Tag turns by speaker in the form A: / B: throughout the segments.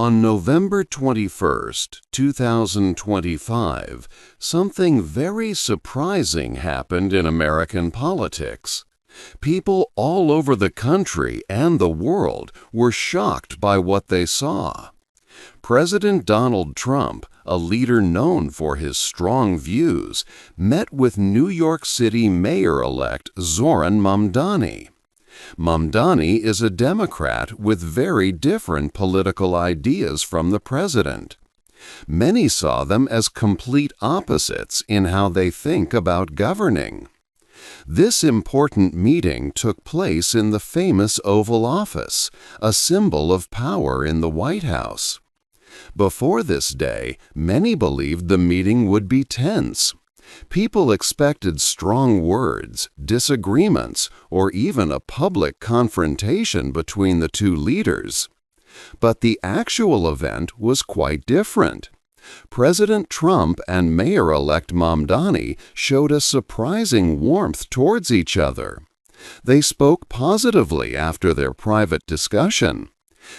A: On November 21, 2025, something very surprising happened in American politics. People all over the country and the world were shocked by what they saw. President Donald Trump, a leader known for his strong views, met with New York City Mayor-elect Zoran Mamdani. Mamdani is a Democrat with very different political ideas from the president. Many saw them as complete opposites in how they think about governing. This important meeting took place in the famous Oval Office, a symbol of power in the White House. Before this day, many believed the meeting would be tense. People expected strong words, disagreements, or even a public confrontation between the two leaders. But the actual event was quite different. President Trump and Mayor-elect Mamdani showed a surprising warmth towards each other. They spoke positively after their private discussion.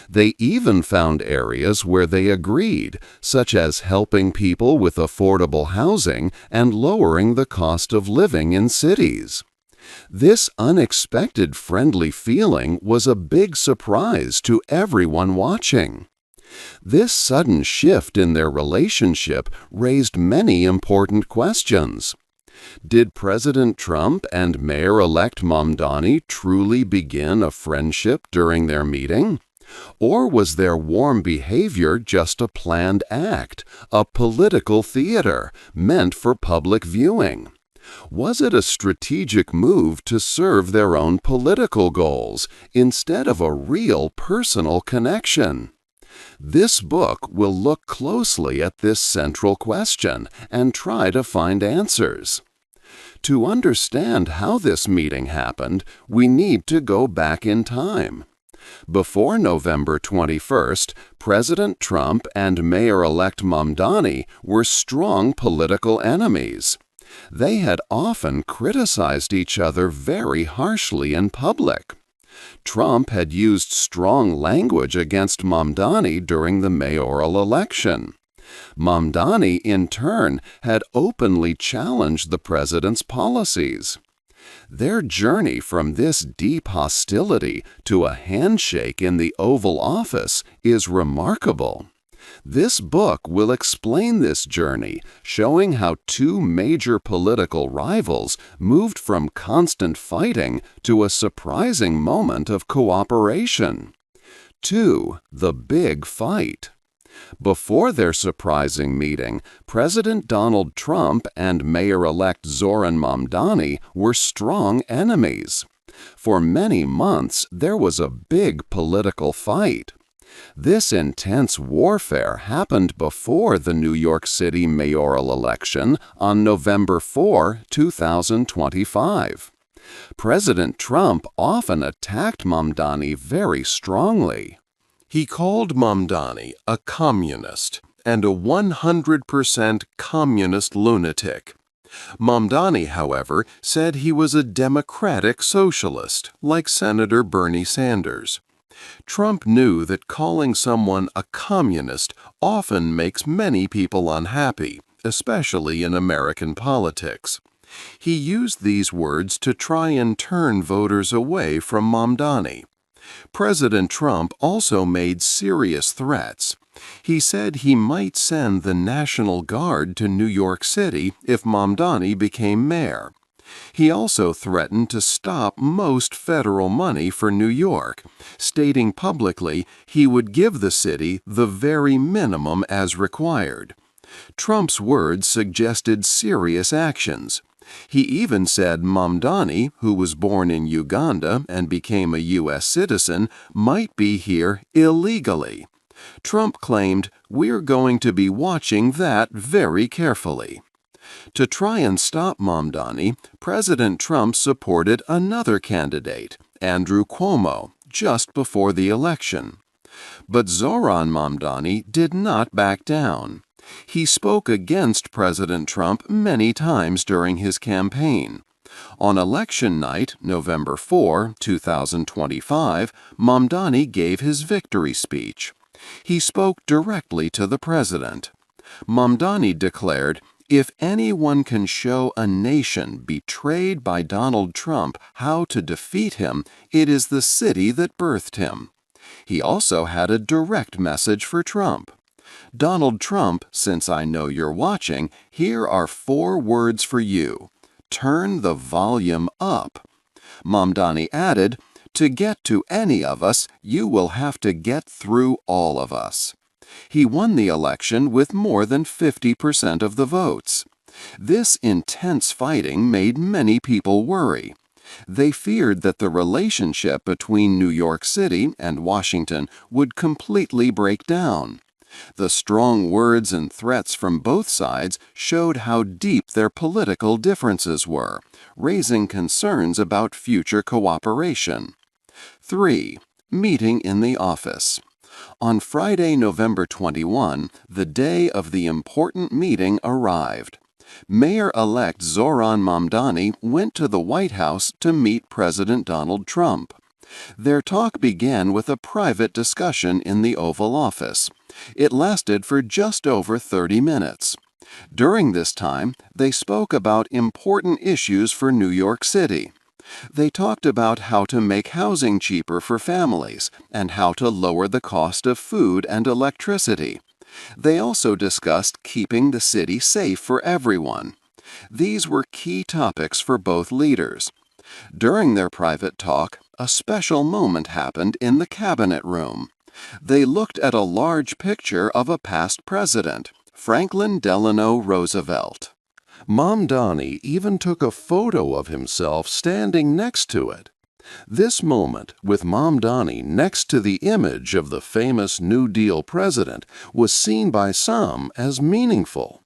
A: They even found areas where they agreed, such as helping people with affordable housing and lowering the cost of living in cities. This unexpected friendly feeling was a big surprise to everyone watching. This sudden shift in their relationship raised many important questions. Did President Trump and Mayor-elect Mamdani truly begin a friendship during their meeting? Or was their warm behavior just a planned act, a political theater meant for public viewing? Was it a strategic move to serve their own political goals instead of a real personal connection? This book will look closely at this central question and try to find answers. To understand how this meeting happened, we need to go back in time. Before November 21st, President Trump and Mayor-elect Mamdani were strong political enemies. They had often criticized each other very harshly in public. Trump had used strong language against Mamdani during the mayoral election. Mamdani, in turn, had openly challenged the president's policies. Their journey from this deep hostility to a handshake in the Oval Office is remarkable. This book will explain this journey, showing how two major political rivals moved from constant fighting to a surprising moment of cooperation. 2. The Big Fight. Before their surprising meeting, President Donald Trump and Mayor-elect Zoran Mamdani were strong enemies. For many months, there was a big political fight. This intense warfare happened before the New York City mayoral election on November 4, 2025. President Trump often attacked Mamdani very strongly. He called Mamdani a communist and a 100% communist lunatic. Mamdani, however, said he was a democratic socialist, like Senator Bernie Sanders. Trump knew that calling someone a communist often makes many people unhappy, especially in American politics. He used these words to try and turn voters away from Mamdani. President Trump also made serious threats. He said he might send the National Guard to New York City if Mamdani became mayor. He also threatened to stop most federal money for New York, stating publicly he would give the city the very minimum as required. Trump's words suggested serious actions. He even said Mamdani, who was born in Uganda and became a U.S. citizen, might be here illegally. Trump claimed, "We're going to be watching that very carefully." To try and stop Mamdani, President Trump supported another candidate, Andrew Cuomo, just before the election. But Zoran Mamdani did not back down. He spoke against President Trump many times during his campaign. On election night, November 4, 2025, Mamdani gave his victory speech. He spoke directly to the president. Mamdani declared, "If anyone can show a nation betrayed by Donald Trump how to defeat him, it is the city that birthed him." He also had a direct message for Trump. "Donald Trump, since I know you're watching, here are 4 words for you. Turn the volume up." Mamdani added, "To get to any of us, you will have to get through all of us." He won the election with more than 50% of the votes. This intense fighting made many people worry. They feared that the relationship between New York City and Washington would completely break down. The strong words and threats from both sides showed how deep their political differences were, raising concerns about future cooperation. 3. Meeting in the office. On Friday, November 21, the day of the important meeting arrived. Mayor-elect Zoran Mamdani went to the White House to meet President Donald Trump. Their talk began with a private discussion in the Oval Office. It lasted for just over 30 minutes. During this time, they spoke about important issues for New York City. They talked about how to make housing cheaper for families and how to lower the cost of food and electricity. They also discussed keeping the city safe for everyone. These were key topics for both leaders. During their private talk, a special moment happened in the cabinet room. They looked at a large picture of a past president, Franklin Delano Roosevelt. Mamdani even took a photo of himself standing next to it. This moment, with Mamdani next to the image of the famous New Deal president, was seen by some as meaningful.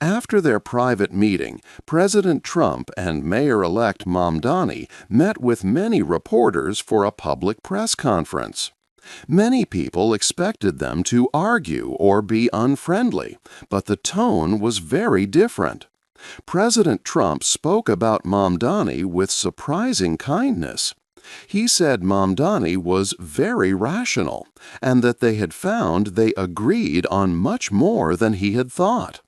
A: After their private meeting, President Trump and Mayor-elect Mamdani met with many reporters for a public press conference. Many people expected them to argue or be unfriendly, but the tone was very different. President Trump spoke about Mamdani with surprising kindness. He said Mamdani was very rational and that they had found they agreed on much more than he had thought.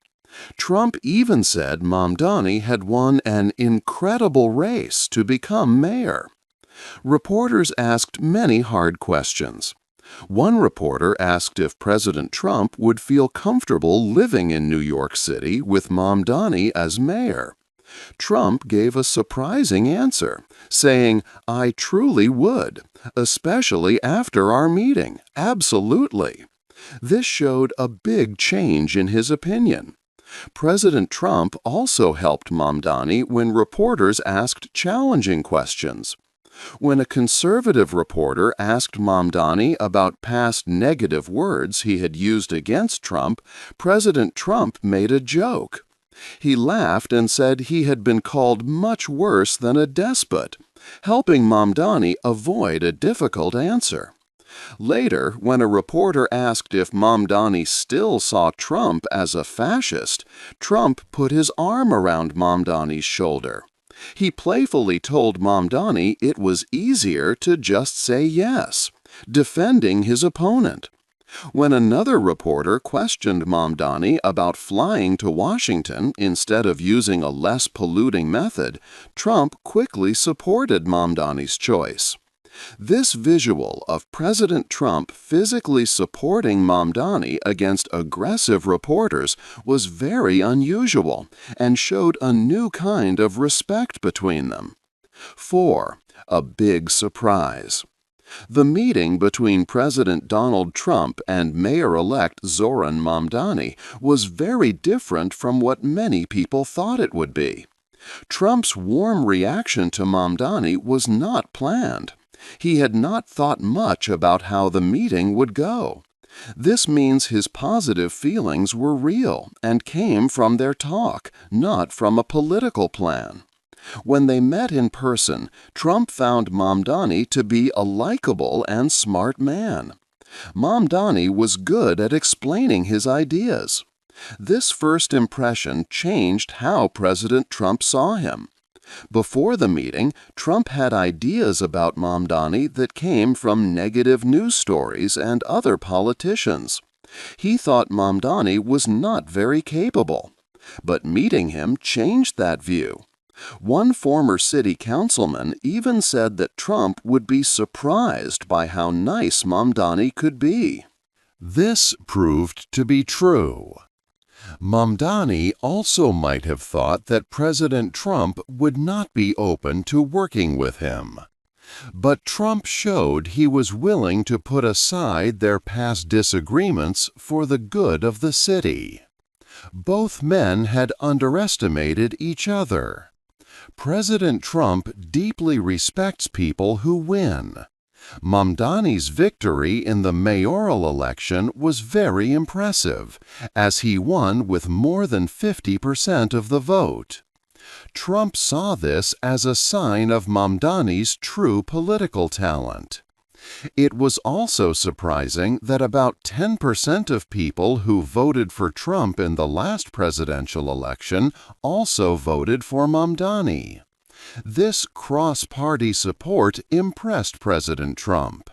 A: Trump even said Mamdani had won an incredible race to become mayor. Reporters asked many hard questions. One reporter asked if President Trump would feel comfortable living in New York City with Mamdani as mayor. Trump gave a surprising answer, saying, "I truly would, especially after our meeting, absolutely." This showed a big change in his opinion. President Trump also helped Mamdani when reporters asked challenging questions. When a conservative reporter asked Mamdani about past negative words he had used against Trump, President Trump made a joke. He laughed and said he had been called much worse than a despot, helping Mamdani avoid a difficult answer. Later, when a reporter asked if Mamdani still saw Trump as a fascist, Trump put his arm around Mamdani's shoulder. He playfully told Mamdani it was easier to just say yes, defending his opponent. When another reporter questioned Mamdani about flying to Washington instead of using a less polluting method, Trump quickly supported Mamdani's choice. This visual of President Trump physically supporting Mamdani against aggressive reporters was very unusual and showed a new kind of respect between them. 4. A big surprise. The meeting between President Donald Trump and Mayor-elect Zoran Mamdani was very different from what many people thought it would be. Trump's warm reaction to Mamdani was not planned. He had not thought much about how the meeting would go. This means his positive feelings were real and came from their talk, not from a political plan. When they met in person, Trump found Mamdani to be a likable and smart man. Mamdani was good at explaining his ideas. This first impression changed how President Trump saw him. Before the meeting, Trump had ideas about Mamdani that came from negative news stories and other politicians. He thought Mamdani was not very capable. But meeting him changed that view. One former city councilman even said that Trump would be surprised by how nice Mamdani could be. This proved to be true. Mamdani also might have thought that President Trump would not be open to working with him. But Trump showed he was willing to put aside their past disagreements for the good of the city. Both men had underestimated each other. President Trump deeply respects people who win. Mamdani's victory in the mayoral election was very impressive, as he won with more than 50% of the vote. Trump saw this as a sign of Mamdani's true political talent. It was also surprising that about 10% of people who voted for Trump in the last presidential election also voted for Mamdani. This cross-party support impressed President Trump.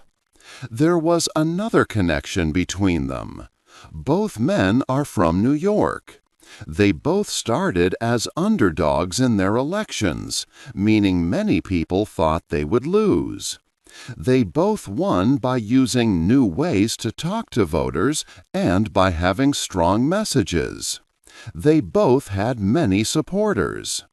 A: There was another connection between them. Both men are from New York. They both started as underdogs in their elections, meaning many people thought they would lose. They both won by using new ways to talk to voters and by having strong messages. They both had many supporters.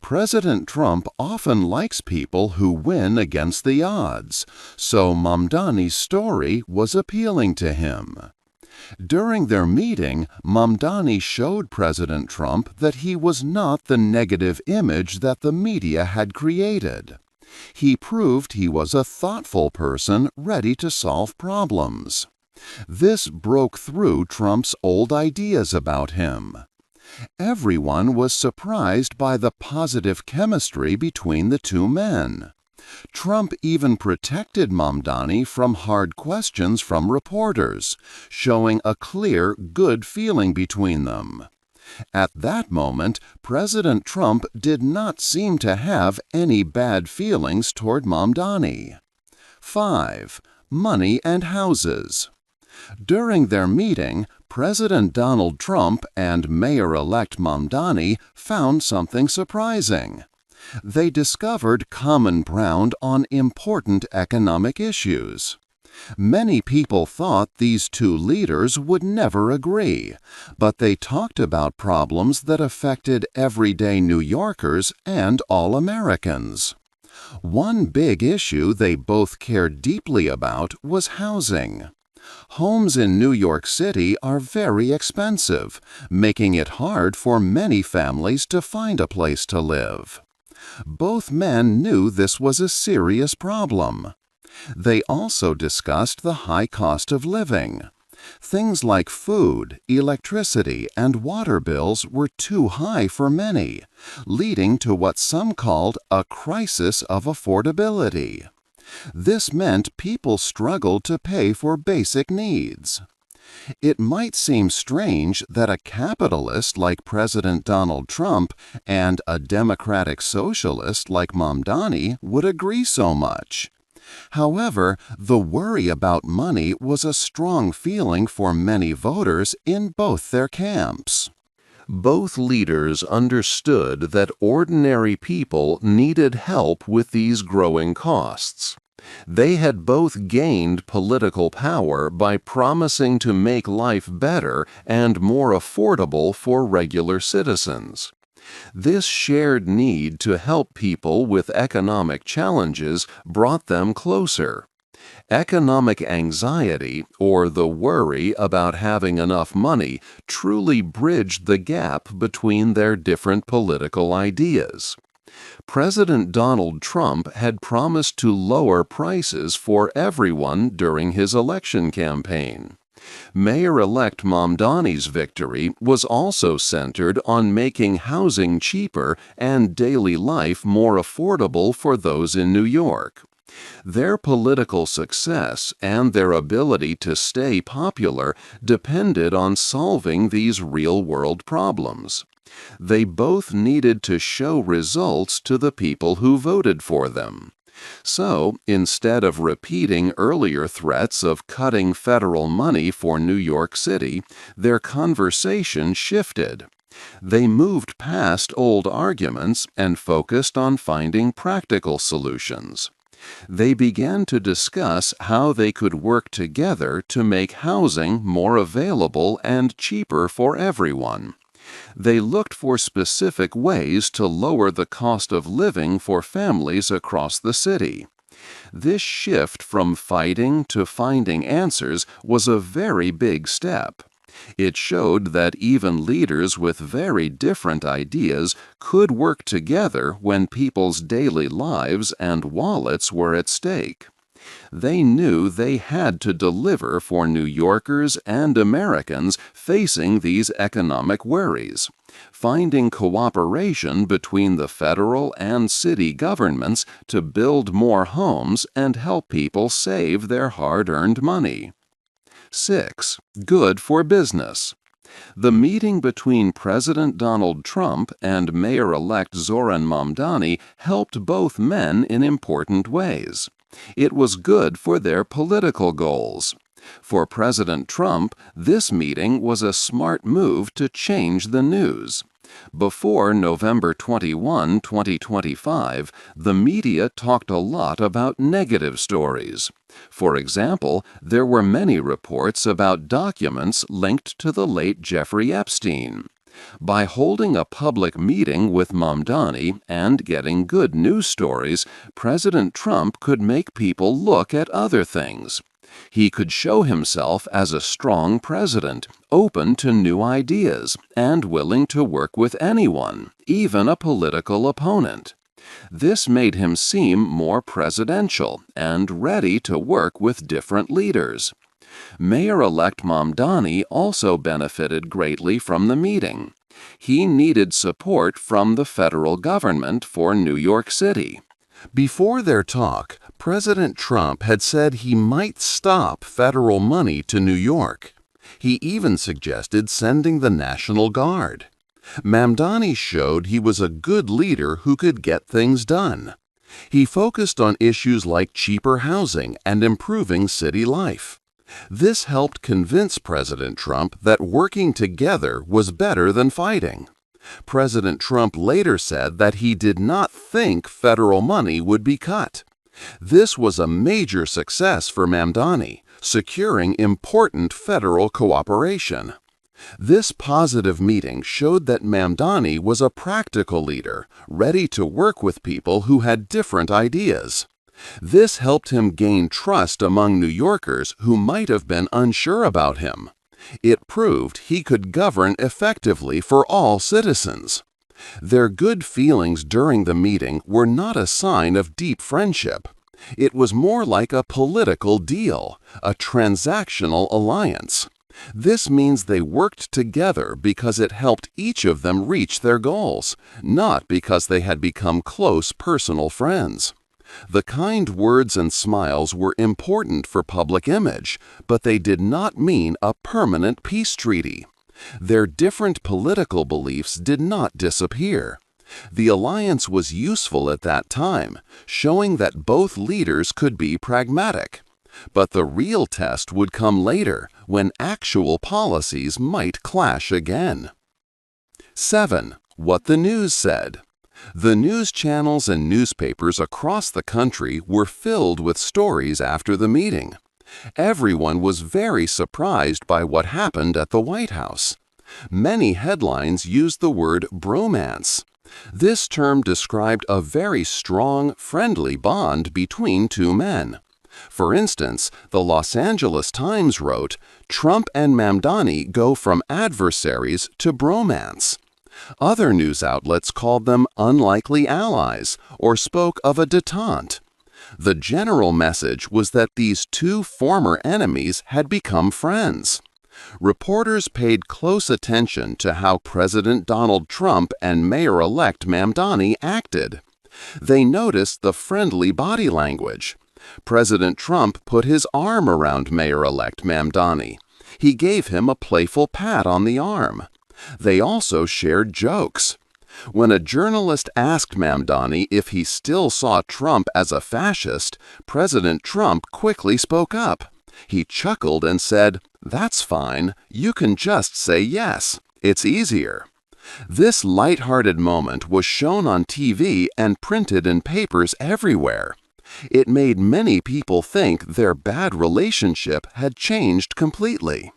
A: President Trump often likes people who win against the odds, so Mamdani's story was appealing to him. During their meeting, Mamdani showed President Trump that he was not the negative image that the media had created. He proved he was a thoughtful person ready to solve problems. This broke through Trump's old ideas about him. Everyone was surprised by the positive chemistry between the two men. Trump even protected Mamdani from hard questions from reporters, showing a clear, good feeling between them. At that moment, President Trump did not seem to have any bad feelings toward Mamdani. 5. Money and houses. During their meeting, President Donald Trump and Mayor-elect Mamdani found something surprising. They discovered common ground on important economic issues. Many people thought these two leaders would never agree, but they talked about problems that affected everyday New Yorkers and all Americans. One big issue they both cared deeply about was housing. Homes in New York City are very expensive, making it hard for many families to find a place to live. Both men knew this was a serious problem. They also discussed the high cost of living. Things like food, electricity, and water bills were too high for many, leading to what some called a crisis of affordability. This meant people struggled to pay for basic needs. It might seem strange that a capitalist like President Donald Trump and a democratic socialist like Mamdani would agree so much. However, the worry about money was a strong feeling for many voters in both their camps. Both leaders understood that ordinary people needed help with these growing costs. They had both gained political power by promising to make life better and more affordable for regular citizens. This shared need to help people with economic challenges brought them closer. Economic anxiety, or the worry about having enough money, truly bridged the gap between their different political ideas. President Donald Trump had promised to lower prices for everyone during his election campaign. Mayor-elect Mamdani's victory was also centered on making housing cheaper and daily life more affordable for those in New York. Their political success and their ability to stay popular depended on solving these real-world problems. They both needed to show results to the people who voted for them. So, instead of repeating earlier threats of cutting federal money for New York City, their conversation shifted. They moved past old arguments and focused on finding practical solutions. They began to discuss how they could work together to make housing more available and cheaper for everyone. They looked for specific ways to lower the cost of living for families across the city. This shift from fighting to finding answers was a very big step. It showed that even leaders with very different ideas could work together when people's daily lives and wallets were at stake. They knew they had to deliver for New Yorkers and Americans facing these economic worries. Finding cooperation between the federal and city governments to build more homes and help people save their hard-earned money. 6. Good for business. The meeting between President Donald Trump and Mayor-elect Zoran Mamdani helped both men in important ways. It was good for their political goals. For President Trump, this meeting was a smart move to change the news. Before November 21, 2025, the media talked a lot about negative stories. For example, there were many reports about documents linked to the late Jeffrey Epstein. By holding a public meeting with Mamdani and getting good news stories, President Trump could make people look at other things. He could show himself as a strong president, open to new ideas, and willing to work with anyone, even a political opponent. This made him seem more presidential and ready to work with different leaders. Mayor-elect Mamdani also benefited greatly from the meeting. He needed support from the federal government for New York City. Before their talk, President Trump had said he might stop federal money to New York. He even suggested sending the National Guard. Mamdani showed he was a good leader who could get things done. He focused on issues like cheaper housing and improving city life. This helped convince President Trump that working together was better than fighting. President Trump later said that he did not think federal money would be cut. This was a major success for Mamdani, securing important federal cooperation. This positive meeting showed that Mamdani was a practical leader, ready to work with people who had different ideas. This helped him gain trust among New Yorkers who might have been unsure about him. It proved he could govern effectively for all citizens. Their good feelings during the meeting were not a sign of deep friendship. It was more like a political deal, a transactional alliance. This means they worked together because it helped each of them reach their goals, not because they had become close personal friends. The kind words and smiles were important for public image, but they did not mean a permanent peace treaty. Their different political beliefs did not disappear. The alliance was useful at that time, showing that both leaders could be pragmatic. But the real test would come later, when actual policies might clash again. 7. What the news said. The news channels and newspapers across the country were filled with stories after the meeting. Everyone was very surprised by what happened at the White House. Many headlines used the word bromance. This term described a very strong, friendly bond between two men. For instance, the Los Angeles Times wrote, "Trump and Mamdani go from adversaries to bromance." Other news outlets called them unlikely allies or spoke of a détente. The general message was that these two former enemies had become friends. Reporters paid close attention to how President Donald Trump and Mayor-elect Mamdani acted. They noticed the friendly body language. President Trump put his arm around Mayor-elect Mamdani. He gave him a playful pat on the arm. They also shared jokes. When a journalist asked Mamdani if he still saw Trump as a fascist, President Trump quickly spoke up. He chuckled and said, "That's fine. You can just say yes. It's easier." This light-hearted moment was shown on TV and printed in papers everywhere. It made many people think their bad relationship had changed completely.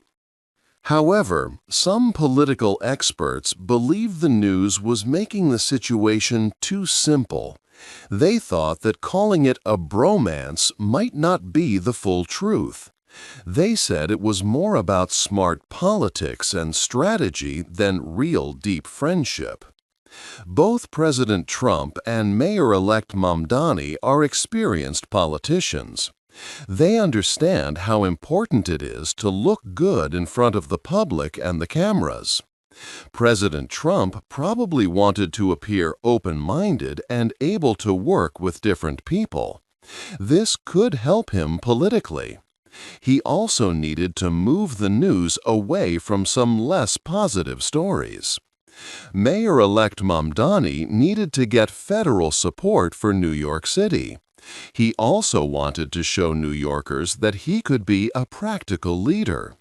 A: However, some political experts believed the news was making the situation too simple. They thought that calling it a bromance might not be the full truth. They said it was more about smart politics and strategy than real deep friendship. Both President Trump and Mayor-elect Mamdani are experienced politicians. They understand how important it is to look good in front of the public and the cameras. President Trump probably wanted to appear open-minded and able to work with different people. This could help him politically. He also needed to move the news away from some less positive stories. Mayor-elect Mamdani needed to get federal support for New York City. He also wanted to show New Yorkers that he could be a practical leader.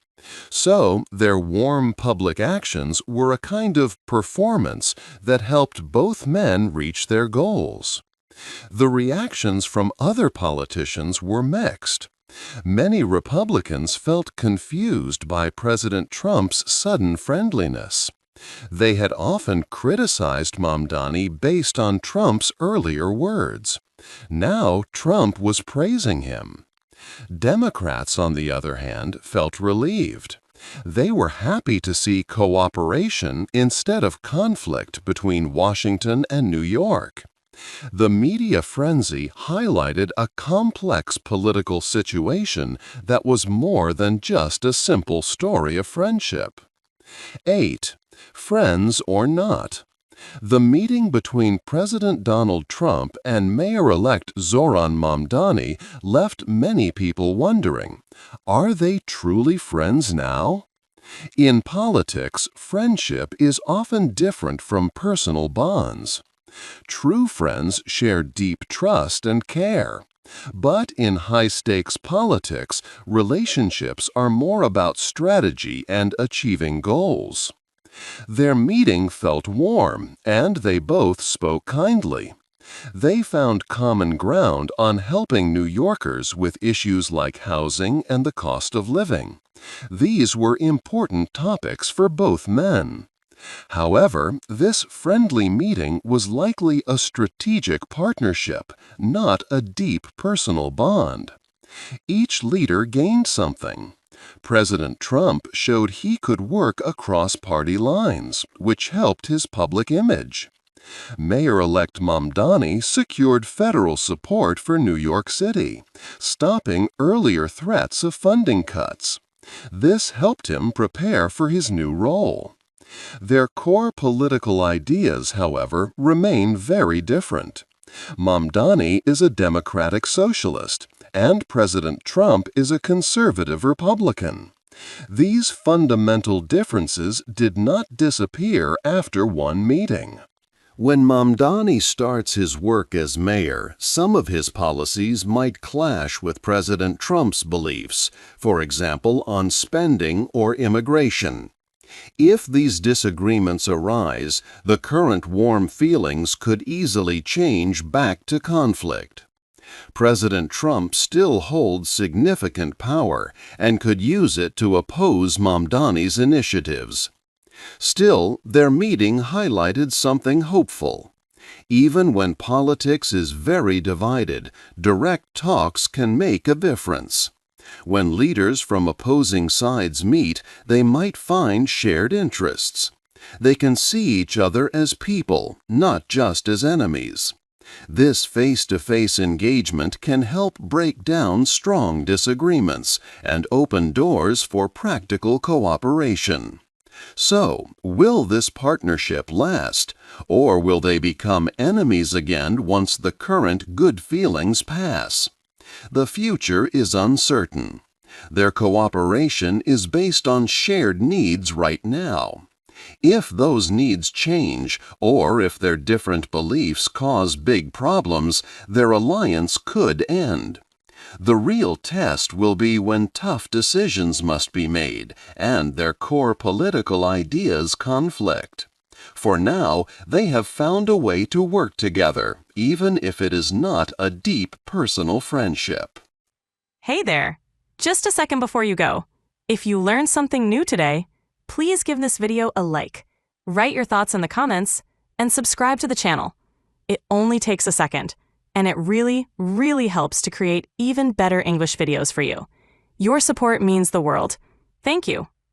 A: So, their warm public actions were a kind of performance that helped both men reach their goals. The reactions from other politicians were mixed. Many Republicans felt confused by President Trump's sudden friendliness. They had often criticized Mamdani based on Trump's earlier words. Now Trump was praising him. Democrats, on the other hand, felt relieved. They were happy to see cooperation instead of conflict between Washington and New York. The media frenzy highlighted a complex political situation that was more than just a simple story of friendship. 8. Friends or not. The meeting between President Donald Trump and Mayor-elect Zoran Mamdani left many people wondering, are they truly friends now? In politics, friendship is often different from personal bonds. True friends share deep trust and care. But in high-stakes politics, relationships are more about strategy and achieving goals. Their meeting felt warm, and they both spoke kindly. They found common ground on helping New Yorkers with issues like housing and the cost of living. These were important topics for both men. However, this friendly meeting was likely a strategic partnership, not a deep personal bond. Each leader gained something. President Trump showed he could work across party lines, which helped his public image. Mayor-elect Mamdani secured federal support for New York City, stopping earlier threats of funding cuts. This helped him prepare for his new role. Their core political ideas, however, remain very different. Mamdani is a democratic socialist, and President Trump is a conservative Republican. These fundamental differences did not disappear after one meeting. When Mamdani starts his work as mayor, some of his policies might clash with President Trump's beliefs, for example, on spending or immigration. If these disagreements arise, the current warm feelings could easily change back to conflict. President Trump still holds significant power and could use it to oppose Mamdani's initiatives. Still, their meeting highlighted something hopeful. Even when politics is very divided, direct talks can make a difference. When leaders from opposing sides meet, they might find shared interests. They can see each other as people, not just as enemies. This face-to-face engagement can help break down strong disagreements and open doors for practical cooperation. So, will this partnership last, or will they become enemies again once the current good feelings pass? The future is uncertain. Their cooperation is based on shared needs right now. If those needs change, or if their different beliefs cause big problems, their alliance could end. The real test will be when tough decisions must be made and their core political ideas conflict. For now, they have found a way to work together, even if it is not a deep personal friendship.
B: Hey there! Just a second before you go. If you learned something new today, please give this video a like, write your thoughts in the comments, and subscribe to the channel. It only takes a second, and it really, really helps to create even better English videos for you. Your support means the world. Thank you.